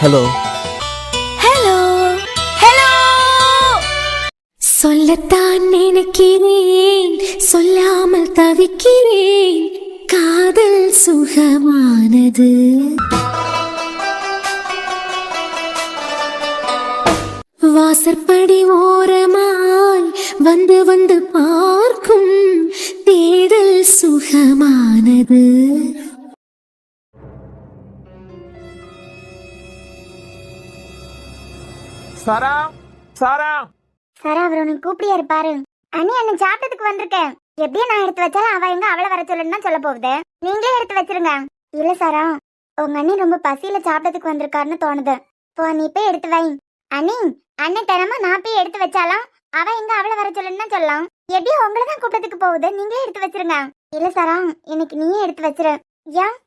Hello hello hello. சொல்லத்தான் நினைக்கிறேன், சொல்லாமல் தவிக்கிறேன். காதல் சுகமானது. வாசற்படி ஓரமாய் வந்து வந்து பார்க்கும் தேடல் சுகமானது. சாரா சாரா சாரா, அவர் உனக்கு கூப்பிடியா இருப்பாரு. அண்ணி அண்ணன் சாப்பிட்டதுக்கு வந்திருக்கேன். எப்படியும் நான் எடுத்து வச்சாலும் அவ எங்க அவளை வர சொல்லுன்னு தான் சொல்ல போகுது. நீங்களே எடுத்து வச்சிருங்க. இல்ல சாரா, உங்க அண்ணி ரொம்ப பசியில சாப்பிட்டதுக்கு வந்திருக்காருன்னு தோணுது. போ, நீ போய் எடுத்து வை. அண்ணி, அண்ணன் தரமா நான் போய் எடுத்து வச்சாலும் அவ எங்க அவளை வர சொல்லுன்னு தான் சொல்லலாம். எப்படியும் உங்களை தான் கூப்பிட்டதுக்கு போகுது. நீங்களே எடுத்து வச்சிருங்க. இல்ல சாரா, இன்னைக்கு நீயே எடுத்து வச்சிரு. ஏன்,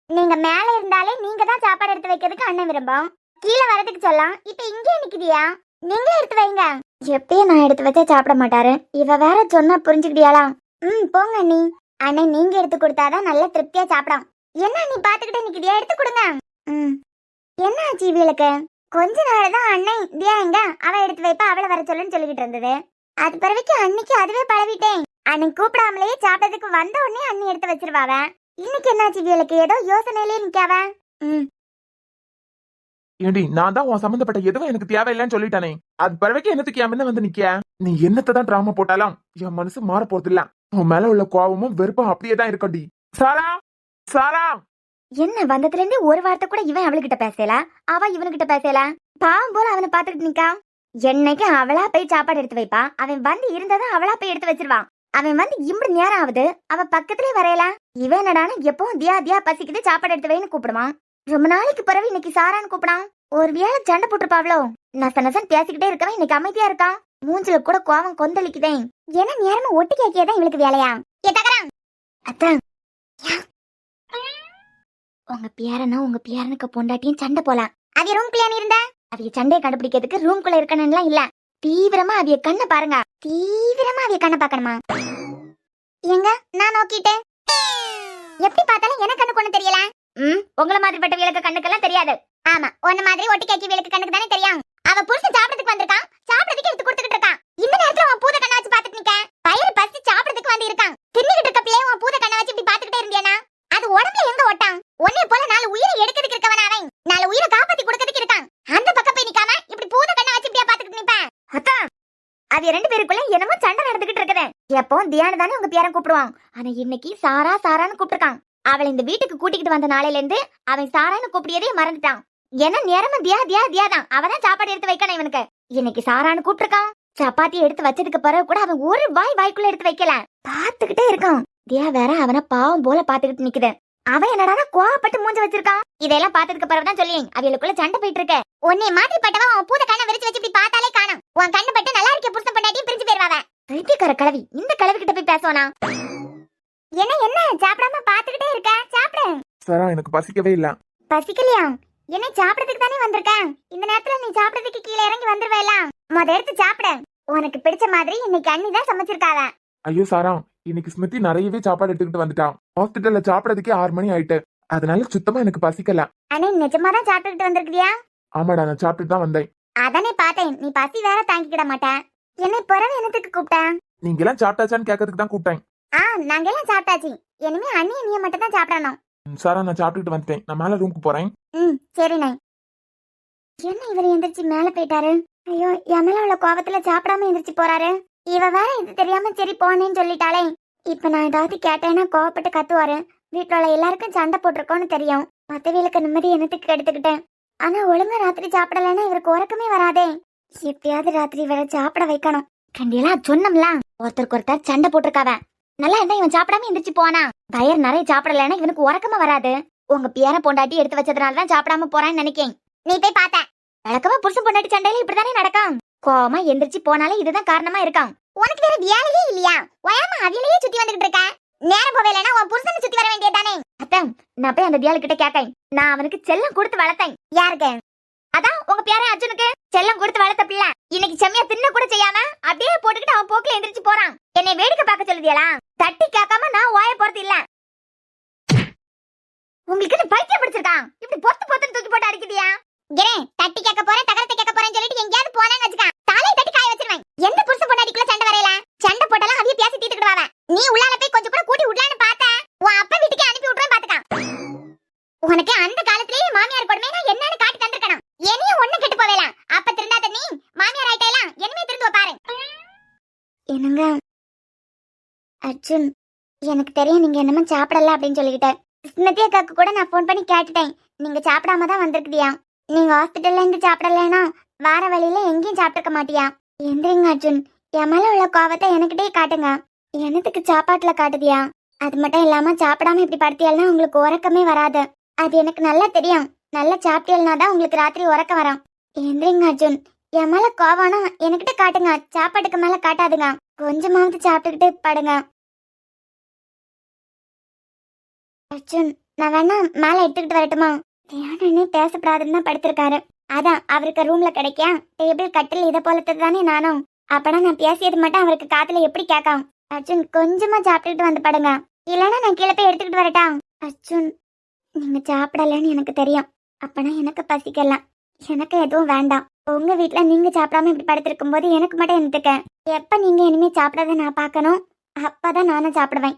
நீங்க மேல இருந்தாலே நீங்க தான் சாப்பாடு எடுத்து வைக்கிறதுக்கு அண்ணன் விரும்பும். கீழே வரதுக்கு சொல்லலாம். இப்ப இங்கே நிக்குதியா? நீங்களே எடுத்து வைங்க. எப்பயும் நான் எடுத்து வச்சா சாப்பிட மாட்டாரு. இவ வேற சொன்னா புரிஞ்சுக்கிட்டியாளா? போங்க அண்ணி. அண்ணன் நீங்க எடுத்து கொடுத்தாதான் நல்ல திருப்தியா சாப்பிடும். என்ன நீ பாத்துக்கிட்டே நிக்கிறியா? எடுத்து கொடுங்க. என்ன ஆச்சு இவளுக்கு? கொஞ்ச நாள் தான் அண்ணன் தியா எங்க அவ எடுத்து வைப்பா அவளை வர சொல்லுன்னு சொல்லிக்கிட்டு இருந்தது. அது பிறகு அன்னைக்கு அதுவே பழவிட்டேன். அண்ணன் கூப்பிடாமலேயே சாப்பிட்டதுக்கு வந்த உடனே அண்ணி எடுத்து வச்சிருவாவ. இன்னைக்கு என்னாச்சு இவளுக்கு? ஏதோ யோசனையிலேயே நிக்காவ. ஏண்டி, நான் தான் உன் சம்பந்தப்பட்ட எதுவும் எனக்கு தேவையில்லைன்னு சொல்லிட்டானே. அது பிறவைக்கு என்னத்துக்கு என் முன்ன வந்து நிக்க? நீ என்னத்தை தான் டிராமா போட்டாலும் என் மனசு மாற போறது இல்ல. உன் மேல உள்ள கோபமும் வெறுப்பும் அப்படியே தான் இருக்கண்டி. சாரா சாரா. என்ன வந்ததுல இருந்து ஒரு வார்த்தை கூட இவன் அவளுக்கிட்ட பேசல, அவ இவனுக்கிட்ட பேசல. பாவம் போல அவனை பாத்துக்கிட்டு நிக்கா. என்னைக்கு அவளா போய் சாப்பாடு எடுத்து வைப்பா. அவன் வந்து இருந்ததான் அவளா போய் எடுத்து வச்சிருவான். அவன் வந்து இப்படி நேரம் ஆகுது, அவ பக்கத்திலே வரையல. இவன் என்னடான எப்பவும் தியா தியா பசிக்குது சாப்பாடு எடுத்து வைன்னு கூப்பிடுவான். ரொம்ப நாளைக்கு பிறகு இன்னைக்கு சாரான்னு கூப்பிடான். ஒரு வேளை சண்டை போட்டுருப்பாவளோ? நச நசன் பேசிக்கிட்டே இருக்கவன் இன்னைக்கு அமைதியா இருக்கான். மூஞ்சில கூட கோவம் கொந்தளிக்குதேன். என்ன நேரமா ஒட்டு கேக்கியதான் இவளுக்கு வேலையா? அத்தான், உங்க பேரனுக்கு பொண்டாட்டியும் சண்டை போலாம். அவிய ரூம்குள்ள இருந்த அவிய சண்டையை கண்டுபிடிக்கிறதுக்கு ரூம்குள்ள இருக்கணும்லாம் இல்ல. தீவிரமா அவிய கண்ணை பாருங்க. தீவிரமா அவிய கண்ணை பாக்கணுமா? எங்க நான் நோக்கிட்டேன். எப்படி பார்த்தாலும் எனக்கு கண்ணு கொண்டு தெரியல. உங்களை மாதிரி பட்ட விளக்கு கண்ணுக்கெல்லாம் தெரியாது. ஆமா, உன்ன மாதிரி ஒட்டி கேக்கி விளக்கு கண்ணுக்கு தானே தெரியும். அவ புருஷன் சாப்பிடறதுக்கு வந்திருக்கான், சாப்பிடறதுக்கு எடுத்து கொடுத்துக்கிட்டு இருக்கான். இந்த நேரத்துல உன் பூத கண்ணை வச்சு பாத்துட்டு நிக்க. பயிர் பசி சாப்பிடறதுக்கு வந்து இருக்கான். தின்னுகிட்டு இருக்க பிள்ளைய உன் பூத கண்ணை வச்சு இப்படி பாத்துக்கிட்டே இருந்தியானா அது உடம்புல எங்க ஓட்டான்? ஒன்னே போல 4 உயிரை எடுக்கிறதுக்கு இருக்கவன் அவன். 4 உயிரை காப்பாத்தி கொடுக்கிறதுக்கு இருக்கான். அந்த பக்கம் போய் நிக்காம இப்படி பூத கண்ணை வச்சு இப்படியா பாத்துக்கிட்டு நிப்ப? அக்கா, அது 2 பேருக்குள்ள என்னமோ சண்டை நடந்துகிட்டு இருக்குது. எப்பவும் தியானு தானே உங்க பேரன் கூப்பிடுவான். ஆனா இன்னைக்கு சாரா சாரான்னு கூப்பிட்டுருக்கான். அவளை இந்த வீட்டுக்கு கூட்டிக்கிட்டு வந்த நாளையில இருந்து அவன் சாரான்னு கூப்பிடியதே மறந்துட்டான். ஏன்னா நேரமும் தியா தியா தியா தான். அவதான் சாப்பாடு எடுத்து வைக்கணும் இவனுக்கு. இன்னைக்கு சாரான்னு கூப்பிட்டுருக்கான். சப்பாத்தி எடுத்து வச்சதுக்கு பிறகு கூட அவன் ஒரு வாய்க்குள்ள எடுத்து வைக்கல. பாத்துக்கிட்டே இருக்கான். தியா வேற அவனை பாவம் போல பாத்துக்கிட்டு நிக்குது. அவன் என்னடா கோவப்பட்டு மூஞ்ச வச்சிருக்கான். இதெல்லாம் பார்த்ததுக்கு பிறகுதான் சொல்லி அவளுக்குள்ள சண்டை போயிட்டு இருக்க. உன்னை மாதிரி பட்டவன் உன் பூத கண்ணை விரிச்சு வச்சு இப்படி பார்த்தாலே காணும். உன் கண்ணு பட்டு நல்லா இருக்க புருஷன் பண்ணாட்டியும் பிரிஞ்சு போயிருவாவ. திருட்டிக்கார கிழவி இந்த கிழவி கிட்ட போய் பேசுவானா? என்ன சாப்பிடாம பாத்துக்கிட்டே இருக்க? சாப்பிடு. சாரா, எனக்கு பசிக்கவே இல்ல. பசிக்கலையா? என்ன சாப்பிடறதுக்கு தானே வந்திருக்கேன். இந்த நேரத்துல நீ சாப்பிடறதுக்கு கீழே இறங்கி வந்துருவேல. முத எடுத்து சாப்பிடு. உனக்கு பிடிச்ச மாதிரி இன்னைக்கு அண்ணி தான் சமைச்சிருக்காவ. ஐயோ சாரா, இன்னைக்கு ஸ்மிருதி நிறையவே சாப்பாடு எடுத்துக்கிட்டு வந்துட்டான். ஹாஸ்பிட்டல்ல சாப்பிடறதுக்கே 6 மணி ஆயிட்டு. அதனால சுத்தமா எனக்கு பசிக்கல. அண்ணே, நிஜமா தான் சாப்பிட்டுட்டு வந்திருக்கியா? ஆமாடா, நான் சாப்பிட்டு தான் வந்தேன். அதானே பார்த்தேன். நீ பசி வேற தாங்கிக்கிட மாட்டேன். என்னை பிறகு என்னத்துக்கு கூப்பிட்டேன்? நீங்க எல்லாம் சாப்பிட்டாச்சான்னு கேட்கறதுக்கு தான் கூப்பிட்டேன். நாங்க எல்லாம் சாப்பிட்டாச்சு. இனிமே அண்ணி நீ மட்டும் தான் சாப்பிடணும். சாரா, நான் சாப்பிட்டுட்டு வந்துட்டேன். நான் மேல ரூமுக்கு போறேன். சரிண்ணே. என்ன இவர் எந்திரிச்சு மேல போயிட்டாரு? ஐயோ, என் மேல உள்ள கோபத்துல சாப்பிடாம எந்திரிச்சு போறாரு. இவ வேற இது தெரியாம சரி போனேன்னு சொல்லிட்டாளே. இப்ப நான் ஏதாவது கேட்டேன்னா கோவப்பட்டு கத்துவாரு. வீட்டுல உள்ள எல்லாருக்கும் சண்டை போட்டிருக்கோன்னு தெரியும். மத்தவங்களுக்கு நிம்மதி என்னத்துக்கு எடுத்துக்கிட்டேன். ஆனா ஒழுங்கா ராத்திரி சாப்பிடலன்னா இவருக்கு உறக்கமே வராதே. எப்பயாவது ராத்திரி வேற சாப்பிட வைக்கணும். கண்டியெல்லாம் சொன்னோம்ல, ஒருத்தர் சண்டை போட்டிருக்காவ. நல்லா இருந்தா இவன் சாப்பிடாம எந்திரிச்சு போனா. வயிறு நிறைய சாப்பிடலன்னா இவனுக்கு உறக்கமா வராது. உங்க பேர பொண்டாட்டி எடுத்து வச்சதுனாலதான் சாப்பிடாம போறான்னு நினைக்கேன். நீ போய் பார்த்த வழக்கமா புருஷன் பொண்டாட்டி சண்டையில இப்படிதானே நடக்கும். கோவமா எந்திரிச்சு போனாலே இதுதான் காரணமா இருக்கான். உனக்கு வேற வேலையே இல்லையா? ஒயாம அவிலையே சுத்தி வந்துகிட்டு இருக்க. நேரம் போவேலனா உன் புருஷனை சுத்தி வர வேண்டியதானே. அத்தான், நான் போய் அந்த தியாலு கிட்ட கேட்டேன். நான் அவனுக்கு செல்லம் கொடுத்து வளர்த்தேன். யாருக்கு? அதான் உங்க பேரன் அர்ஜுனுக்கு செல்லம் கொடுத்து வளர்த்த பிள்ளை. இன்னைக்கு செம்மையா தின்ன கூட செய்யாம அப்படியே போட்டுக்கிட்டு அவன் போக்குல எந்திரிச்சு போறான். என்னை வேடிக்கை பார்க்க சொல்லுதியலா? தட்டி கேட்காம நான் வாய போறது இல்ல. உங்களுக்கு பைத்தியம் பிடிச்சிருக்கான். இப்படி பொத்து பொத்துன்னு தூக்கி போட்டு அடிக்குதியா? தட்டி கேட்க போறேன் தகரத்தை கேட்க போறேன்னு சொல்லிட்டு எங்கேயாவது போனான்னு வச்சுக்க தலையை தட்டி காய வச்சிருவேன். எந்த புருஷன் பொண்டாட்டிக்குள்ள சண்டை வரையல? சண்டை போட்டாலும் அவிய பேசி தீர்த்துக்கிடுவாங்க. நீ உள்ளால போய் கொஞ்சம் கூட கூட்டி விடலான்னு பார்த்தா உன் அப்பா வீட்டுக்கு அனுப்பி விட்டுறேன் பாத்துக்க. உனக்கு அந்த காலத்திலேயே மாமியார் கொடுமைனா என்னன்னு காட்டி தந்திருக்கணும். என்னையும் ஒண்ணு கெட்டு போவேலாம். அப்ப திருந்தாத நீ மாமியார் ஆயிட்டேலாம். என்னமே திருந்துவ பாரு. என்னங்க அர்ஜுன், எனக்கு தெரியும் நீங்க என்னமோ சாப்பிடல அப்படின்னு சொல்லிக்கிட்டேன். ஸ்மிருதி அக்காக்கு கூட நான் ஃபோன் பண்ணி கேட்டுட்டேன். நீங்க சாப்பிடாம தான் வந்திருக்குதியா. நீங்க ஹாஸ்பிட்டல்ல இருந்து சாப்பிடலன்னா வார வழியில எங்கேயும் சாப்பிட்டுக்க மாட்டியா. எந்திரிங்க அர்ஜுன், என் மேல உள்ள கோவத்தை எனக்கிட்டே காட்டுங்க. என்னத்துக்கு சாப்பாட்டுல காட்டுதியா? அது மட்டும் இல்லாம சாப்பிடாம இப்படி படுத்தியால்னா உங்களுக்கு உறக்கமே வராது. அது எனக்கு நல்லா தெரியும். நல்லா சாப்பிட்டியல்னா தான் உங்களுக்கு ராத்திரி உறக்கம் வரும். எந்திரிங்க அர்ஜுன், என் மேல கோவம்னா எனக்கிட்ட காட்டுங்க. சாப்பாட்டுக்கு மேல காட்டாதுங்க. கொஞ்சமாவது சாப்பிட்டுக்கிட்டு படுங்க. அர்ஜுன், நான் வேணா மேல எடுத்துக்கிட்டு வரட்டுமா? தியானே பேசப்படாதுன்னு தான் படுத்திருக்காரு. அதான் அவருக்கு ரூம்ல கிடைக்க டேபிள் கட்டில் இதை போலத்தது தானே நானும். அப்பனா நான் பேசியது மட்டும் அவருக்கு காத்துல எப்படி கேட்கும்? அர்ஜுன், கொஞ்சமா சாப்பிட்டுக்கிட்டு வந்து படுங்க. இல்லைன்னா நான் கீழே போய் எடுத்துக்கிட்டு வரட்டா? அர்ஜுன், நீங்க சாப்பிடலன்னு எனக்கு தெரியும். அப்பனா எனக்கு பசிக்கலாம். எனக்கு எதுவும் வேண்டாம். உங்க வீட்டுல நீங்க சாப்பிடாம இப்படி படுத்திருக்கும் போது எனக்கு மட்டும் என்னத்துக்க? எப்ப நீங்க இனிமே சாப்பிடாத நான் பார்க்கணும், அப்பதான் நானும் சாப்பிடுவேன்.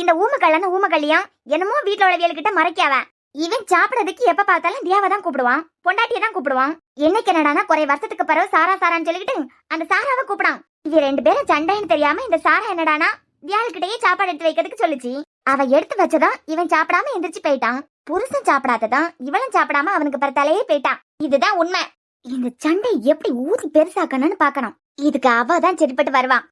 இந்த ஊமக்கல்லியா என்னமோ வீட்டுல உள்ள வேலைக்கிட்ட மறைக்காவ. இவன் சாப்பிடறதுக்கு எப்ப பார்த்தாலும் தியாவை தான் கூப்பிடுவான், பொண்டாட்டியை தான் கூப்பிடுவான். என்னைக்கு என்னடானா குறை வருஷத்துக்கு பிறகு சாரா சாரான்னு சொல்லிக்கிட்டு அந்த சாராவை கூப்பிடான். இவ 2 பேரும் சண்டைன்னு தெரியாம இந்த சாரா என்னடானா தியாளுக்கிட்டயே சாப்பாடு எடுத்து வைக்கிறதுக்கு சொல்லுச்சு. அவ எடுத்து வச்சதான் இவன் சாப்பிடாம எந்திரிச்சு போயிட்டான். புருஷன் சாப்பிடாததான் இவளும் சாப்பிடாம அவனுக்கு பிறத்தாலேயே போயிட்டான். இதுதான் உண்மை. இந்த சண்டை எப்படி ஊதி பெருசாக்கணும்னு பாக்கணும். இதுக்கு அவ தான் சரிப்பட்டு வருவான்.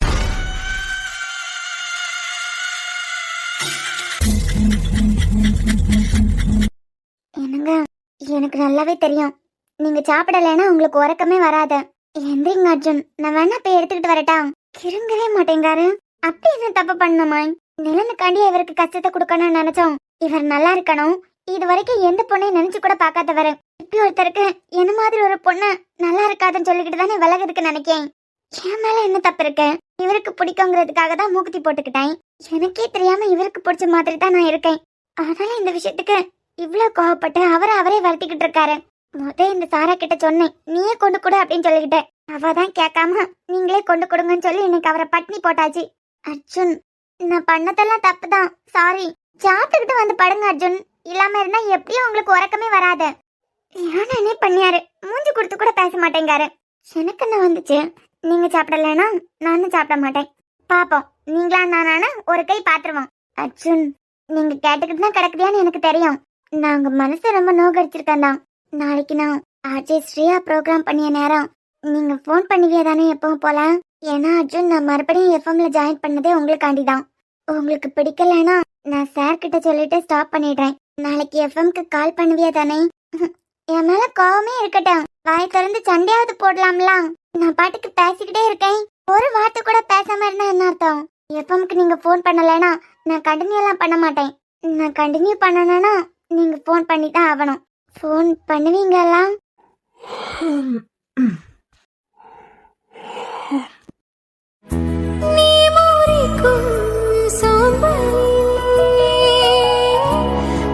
என்னங்க, எனக்கு நல்லாவே தெரியும் நீங்க சாப்பிடலைன்னா உங்களுக்கு உறக்கமே வராது. எந்திரிங்க அர்ஜுன், நான் வேணா போய் எடுத்துக்கிட்டு வரட்டா? திரும்பவே மாட்டேங்காரு. அப்படி என்ன தப்பு பண்ணணுமா? நிலனுக்காண்டி இவருக்கு கஷ்டத்தை கொடுக்கணும்னு நினைச்சோம். இவர் நல்லா இருக்கணும். இது வரைக்கும் எந்த பொண்ணையும் நினைச்சு கூட பார்க்காதவரு இப்படி ஒருத்தருக்கு என்ன மாதிரி ஒரு பொண்ணு நல்லா இருக்காதுன்னு சொல்லிக்கிட்டு தானே விலகிறதுக்கு நினைக்கேன். என் மேல என்ன தப்பு இருக்கு? இவருக்கு பிடிக்குங்கிறதுக்காக தான் மூக்குத்தி போட்டுக்கிட்டேன். எனக்கே தெரியாம இவருக்கு பிடிச்ச மாதிரி தான் நான் இருக்கேன். அதனால இந்த விஷயத்துக்கு இவ்வளவு கோவப்பட்டு அவரே வளர்த்திக்கிட்டு இருக்காரு. இந்த சாரா கிட்ட சொன்னேன், நீயே கொண்டு கொடு அப்படின்னு சொல்லிக்கிட்டேன். அவதான் கேட்காம நீங்களே கொண்டு கொடுங்கன்னு சொல்லி இன்னைக்கு அவரை பட்னி போட்டாச்சு. அர்ஜுன், நான் பண்ணதெல்லாம் தப்புதான், சாரி. சாப்பிட்டுக்கிட்டு வந்து படுங்க அர்ஜுன். இல்லாம இருந்தா எப்படியும் உங்களுக்கு உறக்கமே வராது. யானே பண்ணியாரு. மூஞ்சி கொடுத்து கூட பேச மாட்டேங்காரு. எனக்கு என்ன வந்துச்சு? நீங்க சாப்பிடலன்னா நானும் சாப்பிட மாட்டேன். பாப்போம், நீங்களா நானான ஒரு கை பாத்துருவோம். அர்ஜுன், நீங்க கேட்டுக்கிட்டு தான் கிடக்குதியான்னு எனக்கு தெரியும். நாங்க மனசு ரொம்ப நோக்கடிச்சிருக்கேன் தான். நாளைக்கு நான் ஆர்ஜே ஸ்ரீயா ப்ரோக்ராம் பண்ணிய நேரம் நீங்க ஃபோன் பண்ணுவியா தானே எப்பவும் போல? ஏன்னா அர்ஜுன், நான் மறுபடியும் எஃப்எம்ல ஜாயின் பண்ணதே உங்களுக்காண்டி தான். உங்களுக்கு பிடிக்கலன்னா நான் சார் கிட்ட சொல்லிட்டு ஸ்டாப் பண்ணிடுறேன். நாளைக்கு எஃப்எம்க்கு கால் பண்ணுவியா தானே? என் மேல கோவமே இருக்கட்டும். வாய் திறந்து சண்டையாவது போடலாம்ல. நான் பாட்டுக்கு பேசிக்கிட்டே இருக்கேன். ஒரு வார்த்தை கூட பேசாம இருந்தா என்ன அர்த்தம்? எஃப்எம்க்கு நீங்க ஃபோன் பண்ணலன்னா நான் கண்டினியூ எல்லாம் பண்ண மாட்டேன். நான் கண்டினியூ பண்ணணும்னா நீங்க ஃபோன் பண்ணி தான் ஆகணும். ஃபோன் பண்ணுவீங்களா? நீ முறிக்கும் சோம்பலிலே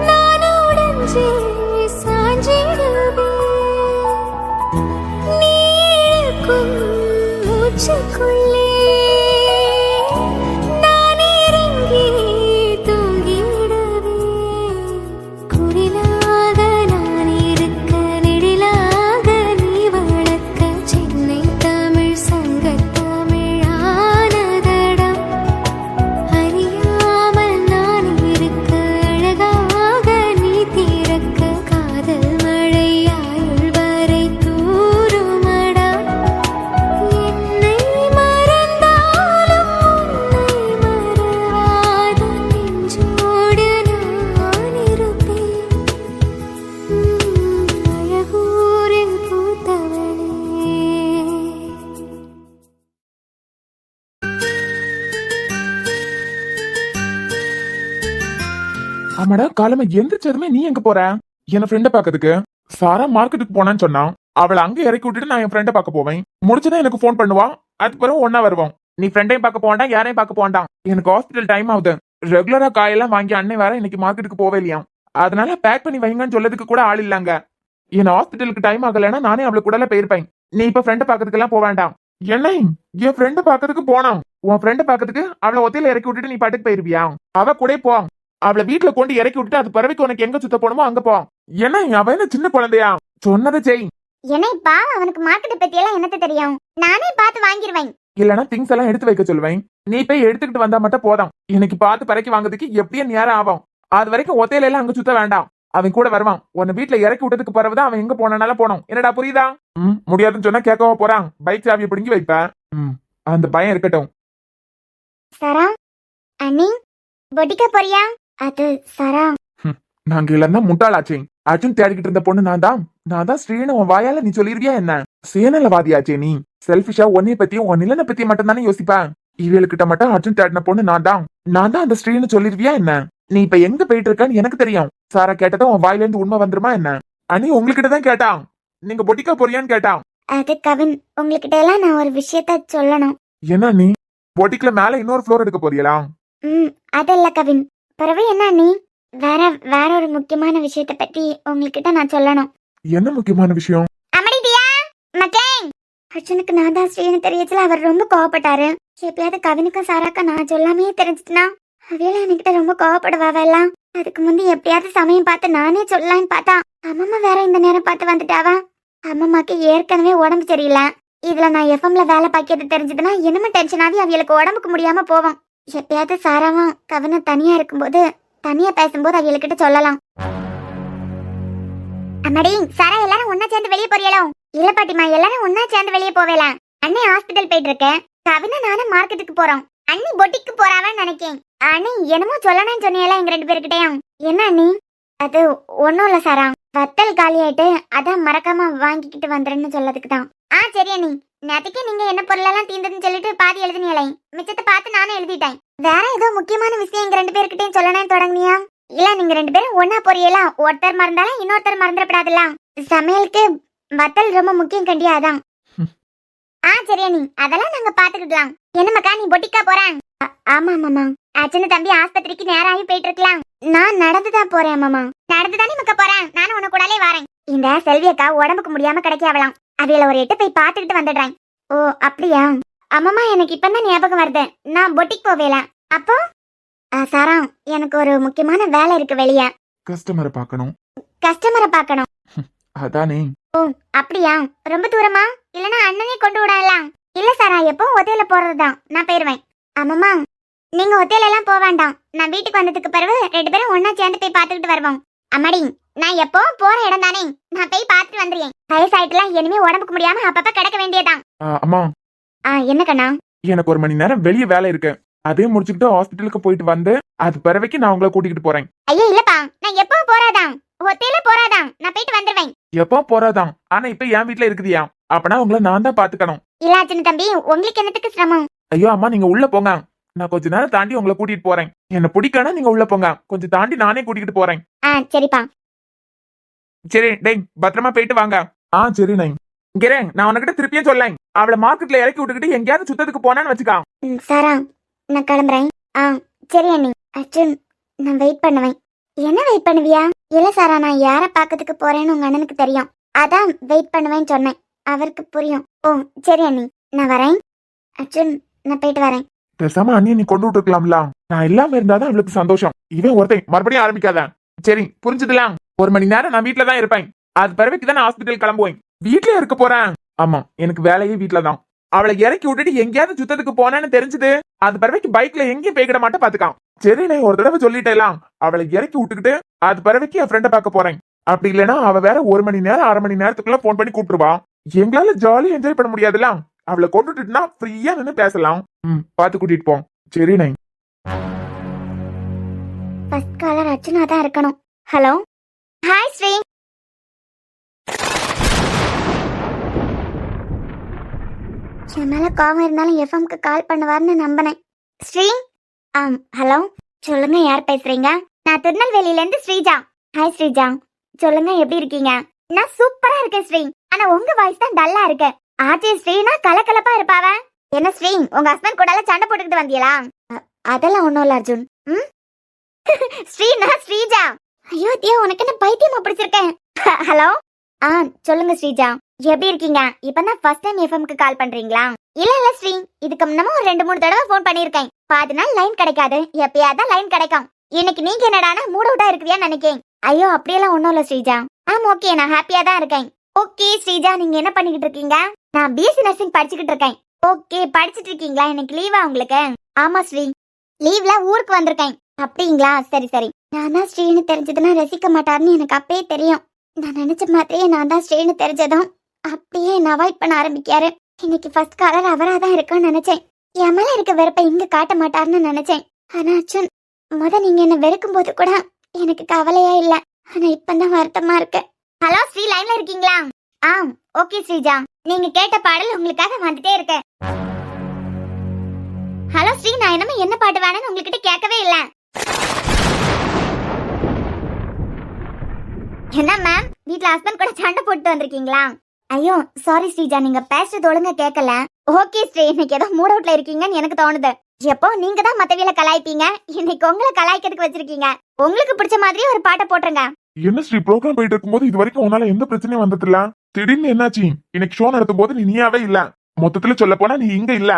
நான் உடைஞ்சே சாஞ்சிடுவேன். நீ இழுக்கும் மூச்சுக்குள்ளே நான் இறங்கி தூங்கிடுவேன். குரிலாக நான் இருக்க, நெடிலாக நீ வளர்க்க, சென்னை தமிழ் சங்கத் தமிழானதடம். அறியாமல் நான் இருக்க, அழகாக நீ திறக்க, காதல் மழை ஆயுள் வரை தூருமடா. என்னை மறந்தாலும் உன்னை மறவாத நெஞ்சோடு நான் இருப்பேன். அழகூரில் பூத்தவளே. ஆமாடா, காலமா எந்திரிச்சதுமே நீ எங்க போற? என் ஃப்ரெண்ட பாக்கிறதுக்கு. சாரா மார்க்கெட்டுக்கு போனான்னு சொன்னான். அவளை அங்க இறக்கி விட்டுட்டு நான் என் ஃப்ரெண்ட பார்க்க போவேன். முடிச்சதான் எனக்கு ஃபோன் பண்ணுவா. அதுக்கு பிறகு ஒன்னா வருவோம். நீ ஃப்ரெண்டையும் பார்க்க போவேண்டாம், யாரையும் பார்க்க போவேண்டாம். எனக்கு ஹாஸ்பிட்டல் டைம் ஆகுது. ரெகுலரா காயெல்லாம் வாங்கி அண்ணன் வேற இன்னைக்கு மார்க்கெட்டுக்கு போவே இல்லையாம். அதனால பேக் பண்ணி வைங்கன்னு சொல்லதுக்கு கூட ஆள் இல்லங்க. என் ஹாஸ்பிட்டலுக்கு டைம் ஆகலைன்னா நானே அவளை கூட போயிருப்பேன். நீ இப்ப ஃப்ரெண்ட பாக்கிறதுக்கெல்லாம் போக வேண்டாம். என்ன என் ஃப்ரெண்ட பாக்கிறதுக்கு போனான். உன் ஃப்ரெண்ட பாக்கிறதுக்கு அவளை ஒத்தையில இறக்கி விட்டுட்டு நீ பாட்டுக்கு போயிருவியா? அவ கூட போ. அவளை வீட்டுல கொண்டு இறக்கி விட்டுட்டு அது பிறகு உனக்கு எங்க சுத்த போனமோ அங்க போ. என்ன அவ என்ன சின்ன குழந்தையா? சொன்னதை செய். என்னை பாவம், அவனுக்கு மார்க்கெட் பத்தி எல்லாம் என்னத்த தெரியும்? நானே பார்த்து வாங்கிடுவேன். இல்லனா திங்ஸ் எல்லாம் எடுத்து வைக்க சொல்லுவேன். நீ போய் எடுத்துக்கிட்டு வந்தா மட்டும் போதும். இன்னைக்கு பார்த்து பறக்கி வாங்குறதுக்கு எப்படியும் நேரம் ஆகும். அது வரைக்கும் ஒத்தையில எல்லாம் அங்க சுத்த வேண்டாம். அவன் கூட வருவான். உன்னை வீட்டுல இறக்கி விட்டதுக்கு பிறகுதான் அவன் எங்க போனால போனோம். என்னடா புரியுதா? முடியாதுன்னு சொன்னா கேட்கவா போறான். பைக் சாவியை பிடுங்கி வைப்ப. அந்த பயம் இருக்கட்டும். சரா அண்ணி, பொட்டிக்கா போறியா? அது சரா. நாங்க இல்லன்னா முட்டாளாச்சே. அர்ஜுன் தேடிக்கிட்டு இருந்த பொண்ணு நான் தான் ஸ்ரீனு உன் வாயால நீ சொல்லிருவியா என்ன? சுயநலவாதியாச்சே நீ. செல்பிஷா உன்னைய பத்தியும் உன் நிலனை பத்தியும் மட்டும் தானே யோசிப்பா. இவளுக்கிட்ட மட்டும் அர்ஜுன் தேடின பொண்ணு நான் தான் அந்த ஸ்ரீனு சொல்லிருவியா என்ன? நீ இப்ப எங்க போயிட்டு இருக்கான்னு எனக்கு தெரியும். சாரா கேட்டதும் உன் வாயில இருந்து உண்மை வந்துருமா என்ன? அண்ணி உங்ககிட்ட தான் கேட்டான். நீங்க பொட்டிக்கா போறியான்னு கேட்டான். அது கவின், உங்ககிட்ட எல்லாம் நான் ஒரு விஷயத்த சொல்லணும். என்ன நீ பொட்டிக்ல மேல இன்னொரு ஃப்ளோர் எடுக்க போறீங்களா? அதல்ல கவின். பிறகு என்ன நீ வேற ஒரு முக்கியமான விஷயத்த பத்தி உங்ககிட்ட நான் சொல்லணும். என்ன முக்கியமான விஷயம்? அமடிதியா மக்கேன். அர்ஜுனுக்கு நான் தான் ஸ்ரீனு தெரியச்சுல அவர் ரொம்ப கோவப்பட்டாரு. எப்பயாவது கவினுக்கும் சாராக்கும் நான் சொல்லாமே தெரிஞ்சுட்டுனா அவையெல்லாம் என்கிட்ட ரொம்ப கோவப்படுவாவெல்லாம். அதுக்கு முந்தி எப்படியாவது சமயம் பார்த்து நானே சொல்லலான்னு பார்த்தா அம்மம்மா வேற இந்த நேரம் பார்த்து வந்துட்டாவா. அம்மம்மாக்கு ஏற்கனவே உடம்பு சரியில்லை. இதுல நான் எஃப்எம்ல வேலை பார்க்கிறது தெரிஞ்சதுன்னா என்னமோ டென்ஷனாவே அவியலுக்கு உடம்புக்கு முடியாம போவோம். எப்பயாவது சாராவும் கவினும் தனியா பேசும்போது அவியல்கிட்ட சொல்லலாம். அம்மாடி சாரா, எல்லாரும் ஒன்னா சேர்ந்து வெளியே போறீங்களோ? இல்ல பாட்டிமா, எல்லாரும் ஒன்னா சேர்ந்து வெளியே போவேலாம். அண்ணி ஹாஸ்பிட்டல் போயிட்டு இருக்கேன். கவினும் நானும் மார்க்கெட்டுக்கு போறோம். அண்ணி பொட்டிக்கு போறாவன்னு நினைக்கேன். அண்ணி என்னமோ சொல்லணும்னு சொன்னீங்களா எங்க 2 பேருக்கிட்டையும்? என்ன அண்ணி? அது ஒன்னும் இல்ல சாரா, வத்தல் காலி ஆயிட்டு அதான் மறக்காம வாங்கிக்கிட்டு வந்துருன்னு சொல்லதுக்கு தான். சரி அண்ணி, நேற்றுக்கே நீங்க என்ன பொருளெல்லாம் தீர்ந்ததுன்னு சொல்லிட்டு பாதி எழுதினீங்களே, மிச்சத்தை பார்த்து நானும் எழுதிட்டேன். வேற ஏதோ முக்கியமான விஷயம் எங்க 2 பேருக்கிட்டையும் சொல்லணும்னு தொடங்குனியா? இல்ல நீங்க 2 பேரும் ஒன்னா போறீங்களா? ஒருத்தர் மறந்தாலும் இன்னொருத்தர் மறந்துடப்படாதுல்ல. சமையலுக்கு வத்தல் ரொம்ப முக்கியம் கண்டியாதான். சரி அண்ணி, அதெல்லாம் நாங்க பாத்துக்கிடலாம். என்ன மக்கா, நீ பொட்டிக்கா போறேன்? ஆமா மாமா. அச்சன தம்பி ஆஸ்பத்திரிக்கு நேராகி போயிட்டு இருக்கலாம். நான் நடந்துதான் போறேன் மாமா. நடந்துதானே மக்கா போறேன். நானும் உன கூடாலே வரேன். இந்த செல்வியக்கா உடம்புக்கு முடியாம கிடைக்காவலாம். அவையில ஒரு 8 போய் பாத்துக்கிட்டு வந்துடுறேன். ஓ அப்படியா? அம்மாமா, எனக்கு இப்பதான் ஞாபகம் வருது. நான் பொட்டிக்கு போவேல. அப்போ சாரா, எனக்கு ஒரு முக்கியமான வேலை இருக்கு வெளியே. கஸ்டமரை பார்க்கணும். கஸ்டமரை பார்க்கணும்? அதானே. ஓ அப்படியா? ரொம்ப தூரமா? இல்லனா அண்ணனே கொண்டு விடலாம். இல்ல சாரா, எப்போ ஒத்தையில போறதுதான். நான் போயிருவேன். ஆமாமா, நீங்க ஒத்தையில எல்லாம் போக வேண்டாம். நான் வீட்டுக்கு வந்ததுக்கு பிறகு 2 பேரும் ஒன்னா சேர்ந்து போய் பாத்துக்கிட்டு வருவோம். அம்மாடி, நான் எப்போ போற இடம் தானே, நான் போய் பாத்துட்டு வந்துடுறேன். வயசாயிட்டுலாம் இனிமே உடம்புக்கு முடியாம அப்பப்ப கிடக்க வேண்டியதான். அம்மா, என்ன கண்ணா? எனக்கு 1 மணி நேரம் வெளியே வேலை இருக்கு. அதே முடிச்சுக்கிட்டு ஹாஸ்பிட்டலுக்கு போயிட்டு வந்து அது பிறவைக்கு நான் உங்களை கூட்டிகிட்டு போறேன். ஐயோ இல்லப்பா, நான் எப்போ போறாதான், ஒத்தையில போறாதான். நான் போயிட்டு வந்துடுவேன். எப்போ போறாதான்? ஆனா இப்ப என் வீட்டுல இருக்குதியா? அப்பனா உங்களை நான் தான் பாத்துக்கணும். இல்ல சின்ன தம்பி, உங்களுக்கு என்னத்துக்கு சிரமம்? ஐயோ அம்மா, நீங்க உள்ள போங்க. நான் கொஞ்ச நேரம் தாண்டி உங்களை கூட்டிட்டு போறேன். என்ன பிடிக்கனா நீங்க உள்ள போங்க. கொஞ்சம் தாண்டி நானே கூட்டிகிட்டு போறேன். சரிப்பா. சரி டேய், பத்திரமா போயிட்டு வாங்க. சரி நை. இங்கேன், நான் உனக்கிட்ட திருப்பியும் சொல்லேன். அவளை மார்க்கெட்ல இறக்கி விட்டுக்கிட்டு எங்கேயாவது சுத்தத்துக்கு போனான்னு வச்சுக்கா. சாரா, நான் கிளம்புறேன். சரி அண்ணி. அர்ஜுன், நான் வெயிட் பண்ணுவேன். என்ன வெயிட் பண்ணுவியா? இல்ல சாரா, நான் யார பாக்கிறதுக்கு போறேன்னு உங்க அண்ணனுக்கு தெரியும். அதான் வெயிட் பண்ணுவேன்னு சொன்னேன். அவருக்கு புரியும். ஓ சரி அண்ணி, நான் வரேன். அர்ஜுன், நான் போயிட்டு வரேன். பேசாம அண்ணியை நீ கொண்டு விட்டுருக்கலாம்ல. நான் இல்லாம இருந்தாதான் அவளுக்கு சந்தோஷம். இவன் ஒருத்தன் மறுபடியும் ஆரம்பிக்காத. சரி புரிஞ்சுதுலாம். 1 மணி நேரம் நான் வீட்டுல தான் இருப்பேன். அது பிறகு தான் ஹாஸ்பிட்டல் கிளம்புவேன். வீட்ல இருக்க போறேன். ஆமா, எனக்கு வேலையே வீட்டுல தான். அவளை இறக்கி விட்டுட்டு எங்கேயாவது சுத்தத்துக்கு போனேன்னு தெரிஞ்சது அது பிறகு பைக்ல எங்கேயும் போய்கிட மாட்டேன் பாத்துக்கான். சரி, நான் ஒரு தடவை சொல்லிட்டேலாம். அவளை இறக்கி விட்டுக்கிட்டு அது பிறகு என் ஃப்ரெண்ட பார்க்க போறேன். அப்படி இல்லைன்னா அவ வேற 1 மணி நேரம் 1/2 மணி நேரத்துக்குள்ள போன் பண்ணி கூப்பிட்டுருவா. எங்களால ஜாலியா என்ஜாய் பண்ண முடியாதுல. அவளை கொண்டுட்டுனா ஃப்ரீயா நின்று பேசலாம். பாத்து கூட்டிட்டு போம். சரி நை. ஃபர்ஸ்ட் காலர் அர்ச்சனா தான் இருக்கணும். Hello, hi Sri. என் மேல கோவம் இருந்தாலும் எஃப்எம்க்கு கால் பண்ணுவார்னு நம்பினேன். ஸ்ரீ. ஹலோ, சொல்லுங்க, யார் பேசுறீங்க? நான் திருநெல்வேலியில இருந்து ஸ்ரீஜா. ஹாய் ஸ்ரீஜா, சொல்லுங்க, எப்படி இருக்கீங்க? நான் சூப்பரா இருக்கேன் ஸ்ரீ. ஆனா உங்க வாய்ஸ் தான் டல்லா இருக்கு. ஆச்சி ஸ்ரீனா கலகலப்பா இருப்பாவ. என்ன ஸ்ரீ, உங்க ஹஸ்பண்ட் கூட சண்டை போட்டுக்கிட்டு வந்தீங்களா? அதெல்லாம் ஒண்ணும் இல்ல அர்ஜுன். ம் ஸ்ரீனா ஸ்ரீஜா. ஐயோ தியா, உனக்கு என்ன பைத்தியமா பிடிச்சிருக்கேன். ஹலோ. சொல்லுங்க ஸ்ரீஜா, எப்படி இருக்கீங்க? இப்பதான் ஃபர்ஸ்ட் டைம் எஃப்எம்க்கு கால் பண்றீங்களா? இல்ல ஸ்ரீ, இதுக்கு முன்னமா ஒரு 2-3 தடவை ஃபோன் பண்ணிருக்கேன். பாதி நாள் லைன் கிடைக்காது, எப்பயாதான் லைன் கிடைக்கும். இன்னைக்கு நீங்க என்னடானா மூட் அவுட்டா இருக்குதியா நினைக்கேன். ஐயோ அப்படியெல்லாம் ஒண்ணும் இல்ல ஸ்ரீஜா. ஓகே, நான் ஹாப்பியா தான் இருக்கேன். ஓகே ஸ்ரீஜா, நீங்க என்ன பண்ணிக்கிட்டு இருக்கீங்க? நான் பிஎஸ்சி நர்சிங் படிச்சுக்கிட்டு இருக்கேன். ஓகே, படிச்சிட்டு இருக்கீங்களா? எனக்கு லீவா உங்களுக்கு? ஆமா ஸ்ரீ, லீவ்ல ஊருக்கு வந்திருக்கேன். அப்படிங்களா? சரி சரி. நான் தான் ஸ்ரீன்னு தெரிஞ்சதுன்னா ரசிக்க மாட்டாருன்னு எனக்கு அப்பயே தெரியும். நான் நினைச்ச மாதிரியே நான் தான் ஸ்ரீன்னு தெரிஞ்சதும் அப்படியே என்ன அவாய்ட் பண்ண ஆரம்பிக்காரு. இன்னைக்கு ஃபர்ஸ்ட் காலர் அவரா தான் இருக்கான்னு நினைச்சேன். என் மேல இருக்க வெறுப்பை இங்க காட்ட மாட்டாருன்னு நினைச்சேன். ஆனா அர்ஜுன், நீங்க என்ன வெறுக்கும் போது கூட எனக்கு கவலையா இல்ல. ஆனா இப்பதான் வருத்தமா இருக்கு. ஹலோ ஸ்ரீ, லைன்ல இருக்கீங்களா? ஓகே ஸ்ரீஜா, நீங்க கேட்ட பாடல் உங்களுக்காக வந்துட்டே இருக்கு. ஹலோ ஸ்ரீ, நான் என்ன பாட்டு வேணும்னு உங்ககிட்ட கேட்கவே இல்ல. என்ன மேம், வீட்ல ஹஸ்பண்ட் கூட சண்டை போட்டு வந்திருக்கீங்களா? ஐயோ சாரி ஸ்ரீஜா, நீங்க பேசுறது ஒழுங்கா கேட்கல. ஓகே ஸ்ரீ, இன்னைக்கு ஏதோ மூட் அவுட்ல இருக்கீங்கன்னு எனக்கு தோணுது. எப்போ நீங்க தான் மத்தவியல கலாய்ப்பீங்க, இன்னைக்கு உங்களை கலாய்க்கிறதுக்கு வச்சிருக்கீங்க. உங்களுக்கு பிடிச்ச மாதிரி ஒரு பாட்டை போட்டுருங்க. என்ன ஸ்ரீ, ப்ரோக்ராம் போயிட்டு இருக்கும்போது இது வரைக்கும் உன்னால எந்த பிரச்சனையும் வந்ததில்ல. திடீர்னு என்னாச்சு? இன்னைக்கு ஷோ நடத்தும் போது நீயாவே இல்ல. மொத்தத்துல சொல்ல போனா நீ இங்க இல்ல.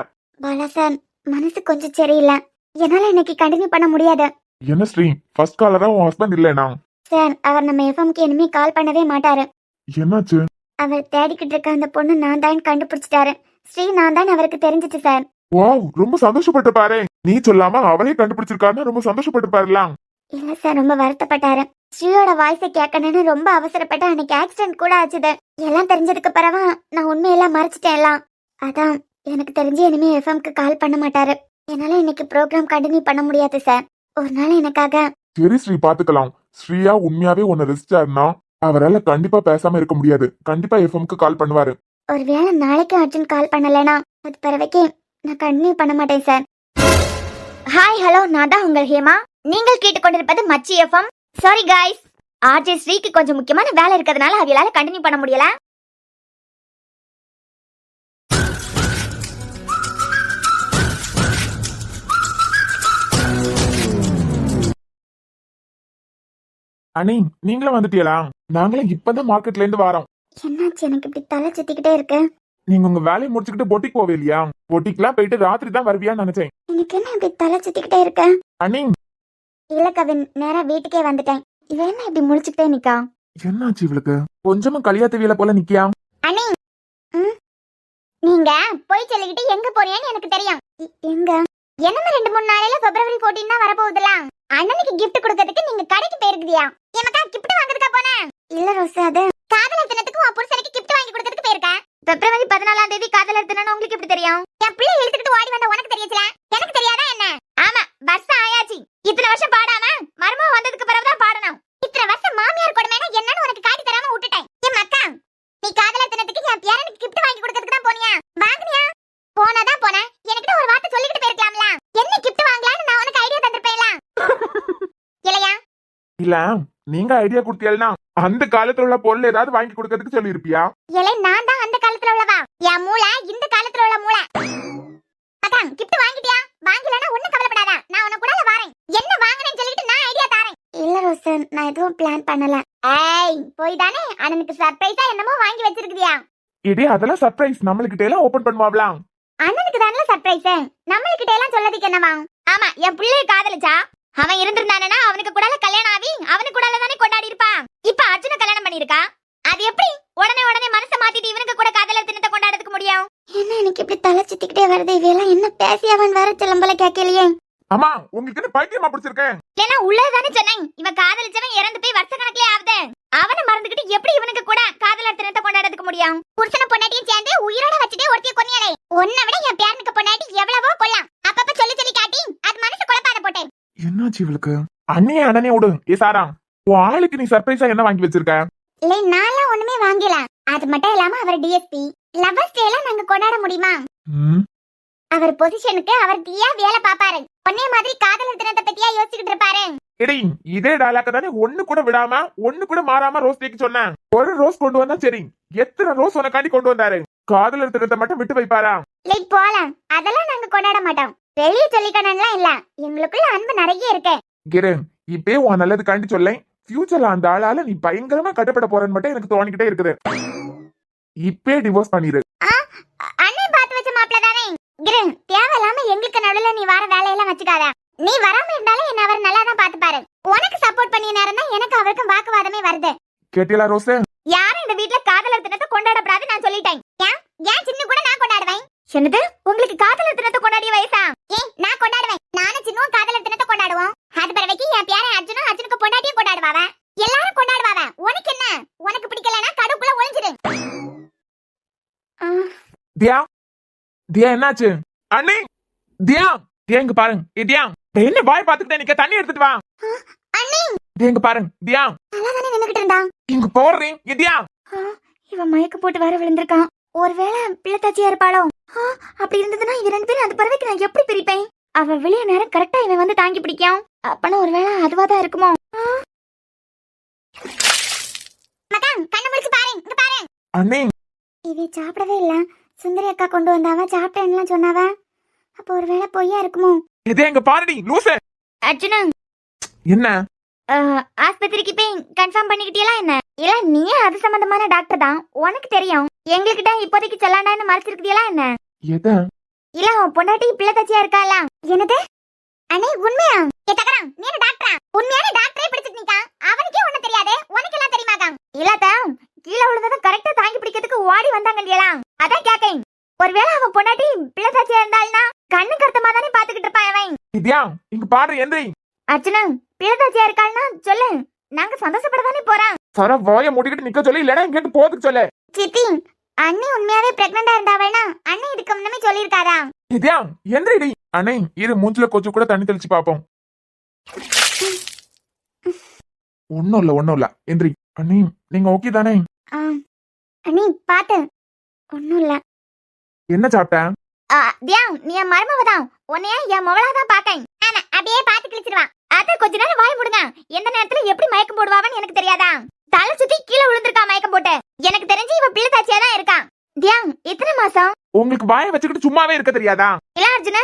பாலா சார், மனசு கொஞ்சம் சரியில்லை, என்னால இன்னைக்கு கண்டினியூ பண்ண முடியாது. என்ன ஸ்ரீ, ஃபர்ஸ்ட் காலரா உன் ஹஸ்பண்ட் இல்லனா? சார், அவர் நம்ம எஃப்எம்க்கு இனிமே கால் பண்ணவே மாட்டாரு. என்னாச்சு? அவர் தேடிக்கிட்டு இருக்க அந்த பொண்ணு நான் தான் கண்டுபிடிச்சிட்டாரு. ஸ்ரீ நான் தான் அவருக்கு தெரிஞ்சிச்சு சார். வாவ், ரொம்ப சந்தோஷப்பட்டு பாரு. நீ சொல்லாம அவரே கண்டுபிடிச்சிருக்காருன்னு ரொம்ப சந்தோஷப்பட்டு பாருலாம். இல்ல சார், ரொம்ப வருத்தப்பட்டாரு. ஸ்ரீயோட வாய்ஸை கேட்கணும்னு ரொம்ப அவசரப்பட்டு அன்னைக்கு ஆக்சிடென்ட் கூட ஆச்சுது. எல்லாம் தெரிஞ்சதுக்கு பிறவா நான் உண்மையெல்லாம் மறைச்சிட்டேன் எல்லாம். அதான் எனக்கு தெரிஞ்சு இனிமே எஃப்எம்க்கு கால் பண்ண மாட்டாரு. என்னால இன்னைக்கு ப்ரோக்ராம் கண்டினியூ பண்ண முடியாது சார். ஒரு நாள் எனக்காக. சரி ஸ்ரீ, பாத்துக்கலாம். ஸ்ரீயா உண்மையாவே உன்னை ரசிச்சாருன்னா அவரால கண்டிப்பா பேசாம இருக்க முடியாது. கண்டிப்பா எஃப்எம்க்கு கால் பண்ணுவாரு. ஒருவேளை நாளைக்கு அர்ஜுன் கால் பண்ணலனா அது பிறவைக்கு நான் கண்டினியூ பண்ண மாட்டேன் சார். ஹாய் ஹலோ, நான் தான் உங்கள் ஹேமா. நீங்கள் கேட்டுக்கொண்டிருப்பது மச்சி எஃப்எம். சாரி गाइस, ஆர்ஜே ஸ்ரீக்கு கொஞ்சம் முக்கியமான வேலை இருக்கிறதுனால அவளால கண்டினியூ பண்ண முடியல. அண்ணி, நீங்களும் வந்துட்டீங்களா? நாங்களும் இப்பதான் மார்க்கெட்ல இருந்து வரோம். என்னாச்சு, எனக்கு இப்படி தலை சுத்திக்கிட்டே இருக்கு. நீங்க உங்க வேலையை முடிச்சுக்கிட்டு பொட்டிக் போவே இல்லையா? பொட்டிக்லாம் போயிட்டு ராத்திரி தான் வருவியான்னு நினைச்சேன். எனக்கு என்ன இப்படி தலை சுத்திக்கிட்டே இருக்கு? அண்ணி, இல்ல கவின், நேரா வீட்டுக்கே வந்துட்டேன். இவ என்ன இப்படி முழிச்சுக்கிட்டே நிக்கா? என்னாச்சு இவளுக்கு? கொஞ்சமா கலியாத்தவியல போல நிக்கியா? அண்ணி, நீங்க போய் சொல்லிக்கிட்டு எங்க போறீங்கன்னு எனக்கு தெரியும். எங்க? என்னமா 2-3 நாளையில February 14 தான் வரப்போகுதுல. அண்ணனுக்கு கிஃப்ட் கொடுக்கிறதுக்கு நீங்க கடைக்கு போயிருக்கியா? எனக்கா கிஃப்ட் வாங்குறதுக்கா போன? இல்ல ரோஸ், அது காதலர் தினத்துக்கு உன் புருஷனுக்கு கிஃப்ட் வாங்கி கொடுக்கிறதுக்கு போயிருக்க. February 14ஆம் தேதி காதலர் தினம்னு உங்களுக்கு எப்படி தெரியும்? என் பிள்ளை இழுத்துக்கிட்டு ஓடி வந்த உனக்கு தெரியல, எனக்கு தெரியாதா என்ன? ஆமா, வருஷம் ஆயாச்சு. இத்தனை வருஷம் பாடாம மருமக வந்ததுக்கு பிறகுதான் பாடணும். இத்தனை வருஷம் மாமியார் கொடுமைனா என்னன்னு உனக்கு காட்டி தராம விட்டுட்டேன். என் மக்கா, நீ காதலர் தினத்துக்கு என் பேரனுக்கு கிஃப்ட் வாங்கி கொடுக்கிறதுக்கு தான் போனியா? வாங்குனியா? போனதான் போன. என்கிட்ட ஒரு வார்த்தை சொல்லிக்கிட்டு போயிருக்கலாம்ல. என்ன கிஃப்ட் வாங்கலாம்னு நான் உனக்கு ஐடியா தந்திருப்பேன்ல. இல்லையா? இல்ல, நீங்க ஐடியா கொடுத்தீங்கன்னா அந்த காலத்துல உள்ள பொருள் ஏதாவது வாங்கி கொடுக்கிறதுக்கு சொல்லி இருப்பியா? இல்லை, நான் தான் அந்த காலத்துல உள்ளவா. என் மூளை இந்த காலத்துல உள்ள மூளை. அதான் கிஃப்ட் வாங்கிட்டியா? வாங்கலனா ஒண்ணும் கவலைப்படாத, நான் உனக்கு கூட வரேன். என்ன வாங்குறேன்னு சொல்லிட்டு நான் ஐடியா தரேன். இல்ல ரோஸ், நான் எதுவும் பிளான் பண்ணல. ஏய், போய் தானே அண்ணனுக்கு சர்ப்ரைஸா என்னமோ வாங்கி வச்சிருக்கியா? இதே அதெல்லாம் சர்ப்ரைஸ் நம்மளுக்கிட்ட எல்லாம் ஓபன் பண்ணுவாங்களாம். அண்ணனுக்கு தானே சர்ப்ரைஸ், நம்மளுக்கிட்ட எல்லாம் சொல்லதுக்கு என்னவா? ஆமா, என் பிள்ளையை காதலிச்சா அவன் இருந்திருந்தானா அவனுக்கு கூட கல்யாணம் ஆகி அவனுக்கு கூட தானே கொண்டாடி இருப்பா. இப்ப அர்ஜுன கல்யாணம் பண்ணிருக்கா. அது எப்படி உடனே மனசை மாத்திட்டு இவனுக்கு கூட காதலர் தினத்தை கொண்டாடுறதுக்கு முடியும்? என்ன எனக்கு இப்படி தலை சுத்திக்கிட்டே வருது. இவெல்லாம் என்ன பேசி அவன் வர சிலம்பல கேட்கலையே. அம்மா, உங்களுக்கு என்ன பைத்தியமா பிடிச்சிருக்கேன்? ஏன்னா உள்ளதானே சொன்னேன், இவன் காதலிச்சவன் இறந்து போய் வருஷ கணக்கிலே ஆகுது. அவனை மறந்துகிட்டு எப்படி இவனுக்கு கூட காதலர் தினத்தை கொண்டாடுறதுக்கு முடியும்? புருஷன பொண்டாட்டியும் சேர்ந்து உயிரோட வச்சுட்டே ஒருத்திய கொன்னியலே. உன்னை விட என் பேரனுக்கு பொண்டாட்டி எவ்வளவோ கொல்லாம். அப்பப்ப சொல்லி காட்டி அது மனசு குழப்பாத போட்டேன். என்னாச்சு இவளுக்கு? அண்ணியே அண்ணனே விடு. ஏ சாரா, உன் ஆளுக்கு நீ சர்ப்ரைஸா என்ன வாங்கி வச்சிருக்க? இல்லை, நான்லாம் ஒண்ணுமே வாங்கல. அது மட்டும் இல்லாம அவர் டிஎஸ்பி லவர்ஸ் டே எல்லாம் நாங்க கொண்டாட முடியுமா? அவர் பொசிஷனுக்கு அவர் தீயா வேலை பாப்பாரு. ஒன்னே மாதிரி காதலர் தினத்தை பத்தியா யோசிச்சுக்கிட்டு இருப்பாரு. எடி, இதே டாலாக்க தானே ஒண்ணு கூட விடாம ஒண்ணு கூட மாறாம ரோஸ் டேக்கு சொன்னேன். ஒரு ரோஸ் கொண்டு வந்தா சரி, எத்தனை ரோஸ் உனக்காண்டி கொண்டு வந்தாரு? காதலர் தினத்தை மட்டும் விட்டு வைப்பாரா? லைக் போலாம், அதெல்லாம் நாங்க கொண்டாட மாட்டோம். வெளியே சொல்லிக்கணும்லாம் இல்ல, எங்களுக்குள்ள அன்பு நிறைய இருக்கு. கிரண், இப்பே உன் நல்லதுக்காண்டி சொல்லேன். ஃபியூச்சர்ல அந்த ஆளால நீ பயங்கரமா கட்டப்பட போறன்னு மட்டும் எனக்கு தோணிக்கிட்டே இருக்குது. இப்பே டிவோர்ஸ் பண்ணிரு. அண்ணன் பார்த்து வச்ச மாப்பிள்ள தானே கிரண். தேவையில்லாம எங்களுக்கு நடுவுல நீ வர வேலையெல்லாம் வச்சுக்காத. நீ வராம இருந்தாலும் என்ன அவர் நல்லா தான் பாத்துப்பாரு. உனக்கு சப்போர்ட் பண்ணிய நேரம் தான் எனக்கு அவருக்கும் வாக்குவாதமே வருது. கேட்டியலா ரோஸ்? யாரும் இந்த வீட்ல காதலர் தினத்தை கொண்டாடப்படாது நான் சொல்லிட்டேன். ஏன் சின்ன கூட நான் கொண்டாடுவேன். என்னது, உங்களுக்கு காதலர் தினத்தை கொண்டாடிய வயசா? நான் கொண்டாடுவேன். நானும் சின்னவும் காதலர் தினத்தை கொண்டாடுவோம். அது பிறகு என் பேரன் அர்ஜுனும் அர்ஜுனுக்கு பொண்டாட்டியும் கொண்டாடுவாவ. எல்லாரும் கொண்டாடுவாவ. உனக்கு என்ன? உனக்கு பிடிக்கலனா கடுப்புல ஒளிஞ்சிடு. தியா, தியா என்னாச்சு? அண்ணே, தியா, தியா இங்க பாருங்க. தியா, என்ன வாய் பாத்துக்கிட்டே நிக்க? தண்ணி எடுத்துட்டு வா. அண்ணே, தியா இங்க பாருங்க. தியா, நல்லா தானே நின்னுகிட்டு இருந்தான். இங்க போறேன். தியா, இவன் மயக்க போட்டு வர விழுந்திருக்கான். ஒருவேளை பிள்ளைத்தாச்சியா இருப்பாளோ? அப்படி இருந்ததுன்னா இவன் ரெண்டு பேரும் அந்த பறவைக்கு நான் எப்படி பிரிப்பேன்? அவ வெளிய நேரம் கரெக்டா இவன் வந்து தாங்கி பிடிக்கும். அப்பனா ஒருவேளை அதுவாதான் இருக்குமோ? மகான், கண்ணு முடிச்சு பாரு. இங்க பாரு. அண்ணே, இவ சாப்பிடவே இல்ல. சுந்தரி அக்கா கொண்டு வந்தாவ, சாப்பிட்டேன்லாம் சொன்னாவ. அப்ப ஒருவேளை பொய்யா இருக்குமோ? இதே இங்க பாருடி லூசு. அர்ஜுனா, என்ன? ஆஸ்பத்திரிக்கு போய் கன்ஃபார்ம் பண்ணிக்கிட்டியலா என்ன? இல்ல நீயே அது சம்பந்தமான டாக்டர் தான், உனக்கு தெரியும். எங்ககிட்ட இப்போதைக்கு சொல்லாண்டான்னு மறைச்சிருக்கியலா என்ன? எத? இல்ல உன் பொண்டாட்டி பிள்ளை தச்சியா இருக்கால. என்னது அண்ணே, உண்மையா? கேட்டக்கறான், நீ என்ன டாக்டரா? உண்மையான டாக்டரே பிடிச்சிட்டு நிக்கான். அவனுக்கே ஒண்ணு தெரியாதே, உனக்கு எல்லாம் தெரியுமாக்கா? இல்லதா, கீழ விழுந்தத கரெக்ட்டா தாங்கி பிடிக்கிறதுக்கு ஓடி வந்தாங்க இல்லையா? அதான் கேக்கேன். ஒருவேளை அவன் பொண்டாட்டி பிள்ளை தச்சியா இருந்தாள்னா கண்ணு கருத்தமா தானே பாத்துக்கிட்டு இருப்பான் அவன். தியா, இங்க பாரு. எந்திரி. அர்ச்சனா, பிள்ளை தச்சியா இருக்காள்னா சொல்லு, நாங்க சந்தோஷப்பட தானே போறோம். சர வாய மூடிக்கிட்டு நிக்க சொல்லி, இல்லனா இங்கிட்டு போறதுக்கு சொல்லு. சித்தி, அண்ணி உண்மையாவே பிரெக்னண்டா இருந்தாவனா? அண்ணி இதுக்கு முன்னமே சொல்லிருக்காரா? தியா, எந்திரிடி. அண்ணே, இரு மூஞ்சில கொஞ்சம் கூட தண்ணி தெளிச்சு பாப்போம். ஒண்ணும் இல்ல. எந்திரி. அண்ணே, நீங்க ஓகே தானே? அண்ணி பாத்து. ஒண்ணும் இல்ல. என்ன சாப்பிட்ட? தியா, நீ என் மருமவதான். உன்னைய என் மவளாதான் பாக்கேன். ஆனா அப்படியே பாத்து கிழிச்சிருவா. அத கொஞ்ச நேரம் வாய் முடுங்க. எந்த நேரத்துல எப்படி மயக்கம் போடுவான்னு எனக்கு தெரியாதா? தலை சுத்தி கீழே விழுந்திருக்கா மயக்கம் போட்டு. எனக்கு தெரிஞ்சு இவ பிள்ளை தாச்சியா தான் இருக்கான். தியா, எத்தனை மாசம்? உங்களுக்கு வாயை வச்சுக்கிட்டு சும்மாவே இருக்க தெரியாதா? இல்ல அர்ஜுனா,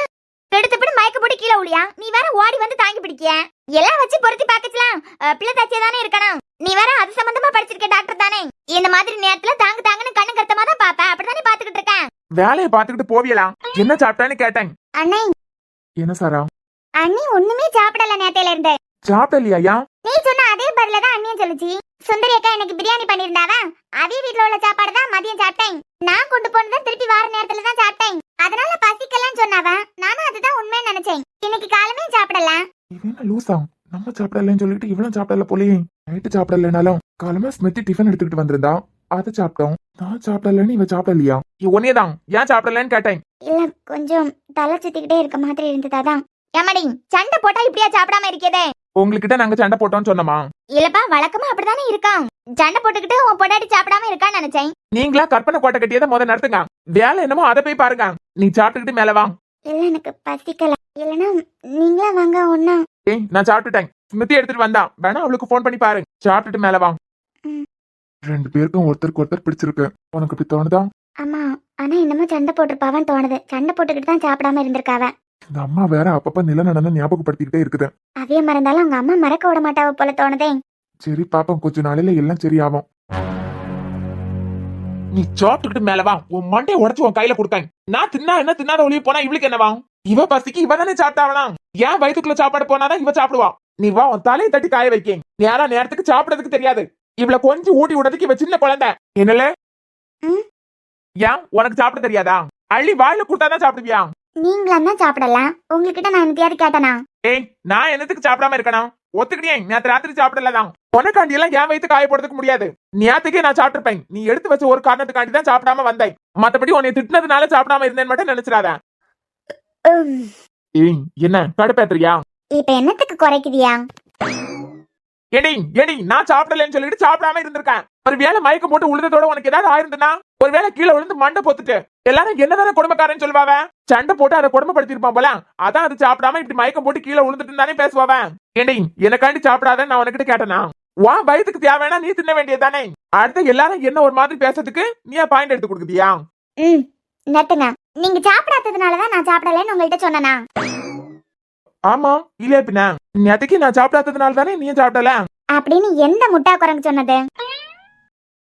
எடுத்தபடி மயக்கம் போட்டு கீழே விழியா? நீ வேற ஓடி வந்து தாங்கி பிடிக்கிய. எல்லாம் வச்சு பொருத்தி பாக்கச்சலாம். பிள்ளை தாச்சியா தானே இருக்கணும். நீ வேற அது சம்பந்தமா படிச்சிருக்க டாக்டர் தானே. இந்த மாதிரி நேரத்துல தாங்கன்னு கண்ணு கருத்தமா தான் பாப்ப. அப்படிதானே பாத்துக்கிட்டு இருக்கேன். வேலையை பாத்துக்கிட்டு போவியலாம். என்ன சாப்பிட்டான்னு கேட்டேன். அண்ணே, என்ன சாரா? அண்ணி ஒண்ணுமே சாப்பிடல நேத்தையில இருந்து. சாப்பிடலையா? நீ சொன்ன அதே பதில தான் அண்ணியும் சொல்லுச்சு. சுந்தரி அக்கா எனக்கு பிரியாணி பண்ணிருந்தாவ. அதே வீட்ல உள்ள சாப்பாடு தான் மதியம் சாப்பிட்டேன். நான் கொண்டு போனதை திருப்பி வார நேரத்துல தான் சாப்பிட்டேன். அதனால பசிக்கலன்னு சொன்னாவ. நானும் அதுதான் உண்மைன்னு நினைச்சேன். இன்னைக்கு காலமே சாப்பிடல. இவன் லூசா? நம்ம சாப்பிடலன்னு சொல்லிட்டு இவளும் சாப்பிடல போலயே. நைட்டு சாப்பிடலனாலும் காலமா ஸ்மித்தி டிஃபன் எடுத்துக்கிட்டு வந்திருந்தா, அதை சாப்பிட்டோம். நான் சாப்பிடலன்னு இவ சாப்பிடலையா? ஒன்னேதான். ஏன் சாப்பிடலன்னு கேட்டேன். இல்ல, கொஞ்சம் தலை சுத்திக்கிட்டே இருக்க மாதிரி இருந்ததாதான். ஏமாடி, சண்டை போட்டா இப்படியா சாப்பிடாம இருக்கதே? உங்ககிட்ட நாங்க சண்டை போட்டோம்னு சொன்னோமா? இல்லப்பா, வழக்கமா அப்படிதானே இருக்கான். சண்டை போட்டுக்கிட்டு உன் பொண்டாட்டி சாப்பிடாம இருக்கான்னு நினைச்சேன். நீங்களா கற்பனை கோட்டை கட்டியதை முத நடத்துங்க. வேலை என்னமோ அதை போய் பாருங்க. நீ சாப்பிட்டுக்கிட்டு மேல வா. இல்ல, எனக்கு பசிக்கல. இல்லனா நீங்களா வாங்க. ஒண்ணா நான் சாப்பிட்டுட்டேன். ஸ்மிருதி எடுத்துட்டு வந்தா. வேணா அவளுக்கு போன் பண்ணி பாருங்க. சாப்பிட்டுட்டு மேல வா. ரெண்டு பேருக்கும் ஒருத்தருக்கு ஒருத்தர் பிடிச்சிருக்கு. உனக்கு இப்படி தோணுதா? ஆமா, ஆனா என்னமோ சண்டை போட்டிருப்பாவன்னு தோணுது. சண்டை போட்டுக்கிட்டு தான் சாப்பிடாம இருந்திருக்காவ. இந்த அம்மா வேற அப்பப்ப நில நடன ஞாபகப்படுத்திக்கிட்டே இருக்குது. அதே மறந்தாலும் அவங்க அம்மா மறக்க விட மாட்டாவ போல தோணுதே. சரி பாப்போம், கொஞ்ச நாளையில எல்லாம் சரியாகும். நீ சாப்பிட்டுக்கிட்டு மேல வா. உன் மண்டையை உடச்சு உன் கையில கொடுத்தேன். நான் தின்னா என்ன, தின்னாத ஒளிய போனா இவளுக்கு என்னவா? இவ பசிக்கு இவ தானே சாப்பிட்டாவலாம். ஏன் வயிற்றுக்குள்ள சாப்பாடு போனாதான் இவ சாப்பிடுவா. நீ வா, உன் தலையை தட்டி காய வைக்க. நேரத்துக்கு சாப்பிடறதுக்கு தெரியாது. இவளை கொஞ்சம் ஊட்டி விடுறதுக்கு இவ சின்ன குழந்தை. என்னல? ஏன் உனக்கு சாப்பிட தெரியாதா? அள்ளி வாயில கூட்டாதான் சாப்பிடுவியா? நீங்களா தான் சாப்பிடலாம். உங்ககிட்ட நான் என்னத்தையாவது கேட்டனா? நான் என்னத்துக்கு சாப்பிடாம இருக்கணும்? ஒத்துக்கிட்டே நேற்று ராத்திரி சாப்பிடலாம். உனக்காண்டி எல்லாம் என் வயிற்று காய போடுறதுக்கு முடியாது. நேத்துக்கே நான் சாப்பிட்டுருப்பேன். நீ எடுத்து வச்ச ஒரு காரணத்துக்காண்டி தான் சாப்பிடாம வந்தேன். மத்தபடி உன்னை திட்டினதுனால சாப்பிடாம இருந்தேன்னு மட்டும் நினைச்சிடாத. என்ன கடுப்பேத்துறியா? இப்ப என்னத்துக்கு குறைக்குதியா? எடி நான் சாப்பிடலன்னு சொல்லிட்டு சாப்பிடாம இருந்திருக்கேன். ஒரு வேளை மயக்கம் போட்டு உழுததோட உனக்கு ஏதாவது ஆயிருந்தா, ஒரு வேளை கீழே விழுந்து மண்டை பொத்துட்டு எல்லாரும் என்னதானே குடும்பக்காரன்னு சொல்லுவாவ. சண்டை போட்டு அதை குடும்பப்படுத்திருப்பான் போல. அதான் அது சாப்பிடாம இப்படி மயக்கம் போட்டு கீழே விழுந்துட்டு தானே பேசுவாவ. எனக்காண்டி சாப்பிடாத நான் உனக்கிட்ட கேட்டனா? வா, வயிற்றுக்கு தேவைன்னா நீ தின்ன வேண்டியதானே. அடுத்து எல்லாரும் என்ன ஒரு மாதிரி பேசுறதுக்கு நீ பாயிண்ட் எடுத்து கொடுக்குதியா? நட்டுங்க. நீங்க சாப்பிடாததுனாலதான் நான் சாப்பிடலன்னு உங்கள்கிட்ட சொன்னனா? ஆமா இல்லையா பின்ன நேத்தைக்கு நான் சாப்பிடாததுனால தானே நீ சாப்பிடல. அப்படின்னு எந்த முட்டா குரங்கு சொன்னது?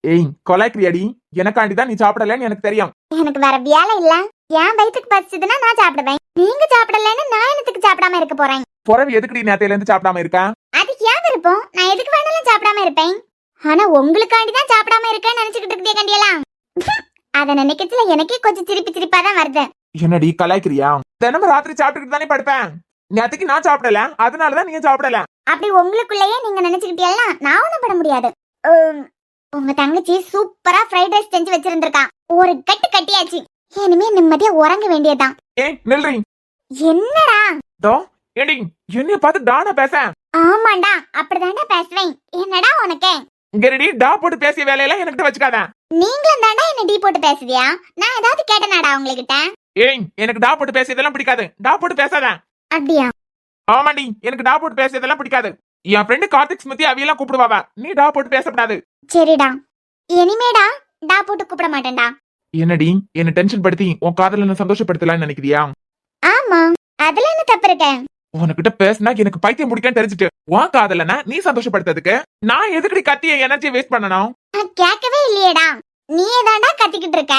ஏய் கொலாய்க்கிறியாடி, எனக்காண்டிதான் நீ சாப்பிடலன்னு எனக்கு தெரியும். எனக்கு வேற வேலை இல்ல. என் வயிற்றுக்கு பசிச்சதுன்னா நான் சாப்பிடுவேன். நீங்க சாப்பிடலன்னு நான் என்னத்துக்கு சாப்பிடாம இருக்க போறேன்? புறவு எதுக்குடி நேத்தையில இருந்து சாப்பிடாம இருக்கா? அது ஏன் விருப்பம், நான் எதுக்கு வேணாலும் சாப்பிடாம இருப்பேன். ஆனா உங்களுக்காண்டிதான் சாப்பிடாம இருக்கேன்னு நினைச்சுக்கிட்டு இருக்கே கண்டியெல்லாம். அத நினைக்கத்துல எனக்கே கொஞ்சம் சிரிப்பா தான் வருது. என்னடி கலாய்க்கிறியா? தினமும் ராத்திரி சாப்பிட்டுக்கிட்டு தானே படுப்பேன். நேத்தைக்கு நான் சாப்பிடல, அதனாலதான் நீங்க சாப்பிடல. அப்படி உங்களுக்குள்ளேயே நீங்க நினைச்சுக்கிட்டீங்கன்னா நான் ஒண்ணும் பண்ண முடியாது. உங்க தங்கச்சி சூப்பரா ஃப்ரைட் ரைஸ் செஞ்சு வச்சிருந்திருக்கா. ஒரு கட்டு கட்டியாச்சு. இனிமே நிம்மதியா உறங்க வேண்டியதுதான். ஏய் நில்றி. என்னடா டோ ஏடி என்னைய பார்த்து டானா பேச? ஆமாண்டா அப்படிதான்டா பேசுவேன். என்னடா உனக்கு? இங்கடி டா போட்டு பேசிய வேலையெல்லாம் என்கிட்ட வச்சுக்காத. நீங்களும் தாண்டா என்ன டீ போட்டு பேசுதியா? நான் ஏதாவது கேட்டனாடா உங்ககிட்ட? ஏய் எனக்கு டா போட்டு பேசியதெல்லாம் பிடிக்காது. டா போட்டு பேசாத. அப்படியா? ஆமாண்டி, எனக்கு டா போட்டு பேசியதெல்லாம் பிடிக்காது. என் ஃப்ரெண்டு கார்த்திக் ஸ்மிருதி அவையெல்லாம் கூப்பிடுவாவ. நீ டா போட்டு பேசப்படாது. சரிடா, இனிமேடா டா போட்டு கூப்பிட மாட்டேன்டா. என்னடி என்ன டென்ஷன் படுத்தி உன் காதல என்ன சந்தோஷப்படுத்தலாம்னு நினைக்கிறியா? ஆமா, அதுல என்ன தப்பு இருக்கு? உனக்கிட்ட பேசினா எனக்கு பைத்தியம் முடிக்கன்னு தெரிஞ்சுட்டு உன் காதலனா நீ சந்தோஷப்படுத்துறதுக்கு நான் எதுக்கடி கத்திய எனர்ஜி வேஸ்ட் பண்ணணும்? நான் கேட்கவே இல்லையேடா. நீ ஏதாண்டா கத்திக்கிட்டு இருக்க?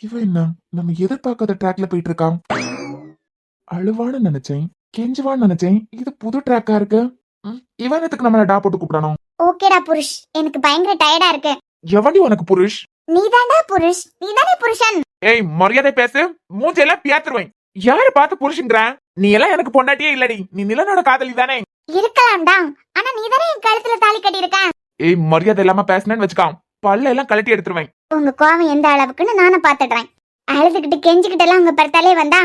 இவன் என்ன நம்ம எதிர்பார்க்காத ட்ராக்ல போயிட்டு இருக்கான். அழுவான்னு நினைச்சேன், கெஞ்சுவான்னு நினைச்சேன். இது புது ட்ராக்கா இருக்கு. இவனத்துக்கு நம்மள டா போட்டு கூப்பிடணும். ஓகேடா புருஷ், எனக்கு பயங்கர டயர்டா இருக்கு. எவன்டி உனக்கு புருஷ்? நீதாண்டா புருஷ், நீதானே புருஷன். ஏய் மரியாதை பேசு, மூஞ்செல்லாம் பியாத்துருவேன். யாரு பார்த்து புருஷன்ற? நீ எல்லாம் எனக்கு பொண்டாட்டியே இல்லடி, நீ நிலனோட காதலி தானே. இருக்கலாம்டா, ஆனா நீதானே என் கழுத்துல தாலி கட்டி இருக்க. ஏய் மரியாதை இல்லாம பேசினேன்னு வச்சுக்கான், பல்ல எல்லாம் கழட்டி எடுத்துருவேன். உங்க கோவம் எந்த அளவுக்குன்னு நானும் பாத்துடுறேன். அழுதுகிட்டு கெஞ்சுகிட்டு எல்லாம் உங்க பர்த்தாலே வந்தா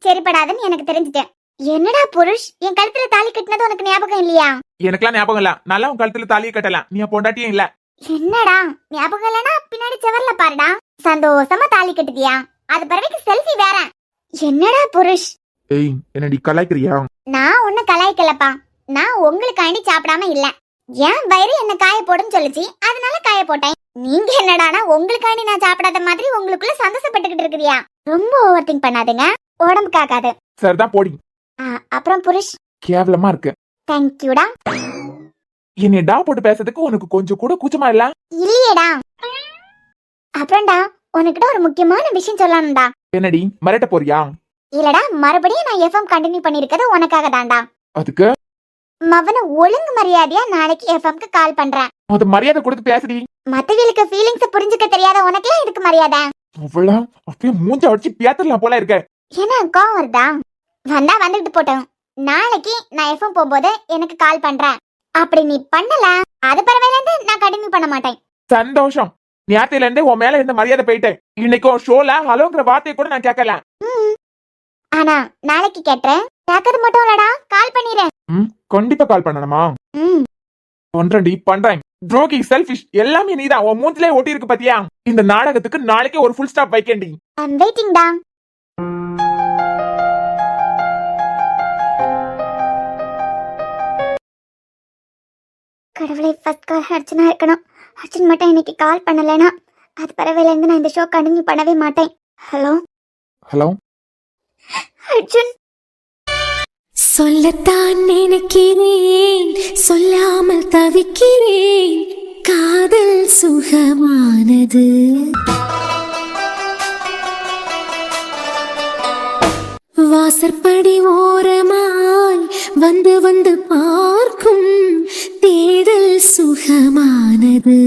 சரிப்படாதுன்னு எனக்கு தெரிஞ்சுட்டேன். என்னடா புருஷ், என் கழுத்துல தாலி கட்டினது உனக்கு ஞாபகம் இல்லையா? எனக்கெல்லாம் ஞாபகம் இல்ல. நல்லா உன் கழுத்துல தாலியை கட்டலாம், நீ என் பொண்டாட்டியே இல்ல. என்னடா ஞாபகம் இல்லனா பின்னாடி செவர்ல பாருடா. சந்தோஷமா தாலி கட்டுதியா? அது பிறகு செல்ஃபி வேற. என்னடா புருஷ்? ஏய் என்னடி கலாய்க்கிறியா? நான் ஒண்ணு கலாய்க்கலப்பா. நான் உங்களுக்காண்டி சாப்பிடாம இல்ல, என் வயிறு என்ன காய போடுன்னு சொல்லுச்சு, அதனால காய போட்டேன். நீங்க என்னடானா உங்களுக்காண்டி நான் சாப்பிடாத மாதிரி உங்களுக்குள்ள சந்தோஷப்பட்டுக்கிட்டு இருக்கிறியா? ரொம்ப ஓவர் திங்க் பண்ணாதுங்க, உடம்புக்கு ஆகாது. சரிதான் போடி. அப்புறம் புருஷ், கேவலமா இருக்கு. தேங்க்யூடா. என்னை டா போட்டு பேசுறதுக்கு உனக்கு கொஞ்சம் கூட கூச்சமா இல்ல? இல்லையேடா. அப்புறம்டா உனக்கிட்ட ஒரு முக்கியமான விஷயம் சொல்லணும்டா. என்னடி மிரட்ட போறியா? இல்லடா, மறுபடியும் நான் எஃப்எம் கண்டினியூ பண்ணிருக்கிறது உனக்காக தான்டா. அதுக்கு மவன ஒழுங்கு மரியாதையா நாளைக்கு எஃப்எம்க்கு கால் பண்றேன். அது மரியாதை கொடுத்து பேசுடி. மத்தவங்களுக்கு ஃபீலிங்ஸ் புரிஞ்சுக்க தெரியாத உனக்குலாம் இதுக்கு மரியாதை? அவ்வளவு அப்படியே மூஞ்ச அடிச்சு பேத்தரலாம் போல இருக்க. என்ன கோவம் வருதா? வந்தா வந்துட்டு போட்டோம். நாளைக்கு நான் எஃப்எம் போகும்போது எனக்கு கால் பண்றேன். அப்படி நீ பண்ணல, அது பரவாயில்ல, நான் கண்டினியூ பண்ண மாட்டேன். சந்தோஷம். நேரத்துல இருந்து உன் மேல இருந்த மரியாதை போயிட்டேன். இன்னைக்கு ஒரு ஷோல ஹலோங்கிற வார்த்தையை கூட நான் கேட்கல. ஆனா நாளைக்கு கேட்டேன். கேட்கறது மட்டும் இல்லடா, கால் பண்ணிடுறேன். கண்டிப்பா கால் பண்ணணுமா? பண்றேன்டி பண்றேன். ட்ரோகி செல்ஃபிஷ் எல்லாமே நீதான். உன் மூஞ்சிலே ஒட்டி இருக்கு பாத்தியா? இந்த நாடகத்துக்கு நாளைக்கே ஒரு ஃபுல் ஸ்டாப் வைக்கேண்டி. ஐம் வெயிட்டிங் டா. கடவுளை ஃபர்ஸ்ட் கால் அர்ச்சனா இருக்கணும். அர்ச்சன் மட்டும் இன்னைக்கு கால் பண்ணலைன்னா அது பரவாயில்ல, நான் இந்த ஷோ கண்டினியூ பண்ணவே மாட்டேன். Hello hello Arjun. சொல்லத்தான் நினைக்கிறேன், சொல்லாமல் தவிக்கிறேன். காதல் சுகமானது. வாசற்படி ஓரமாய் வந்து வந்து பார்க்கும் தேடல் சுகமானது.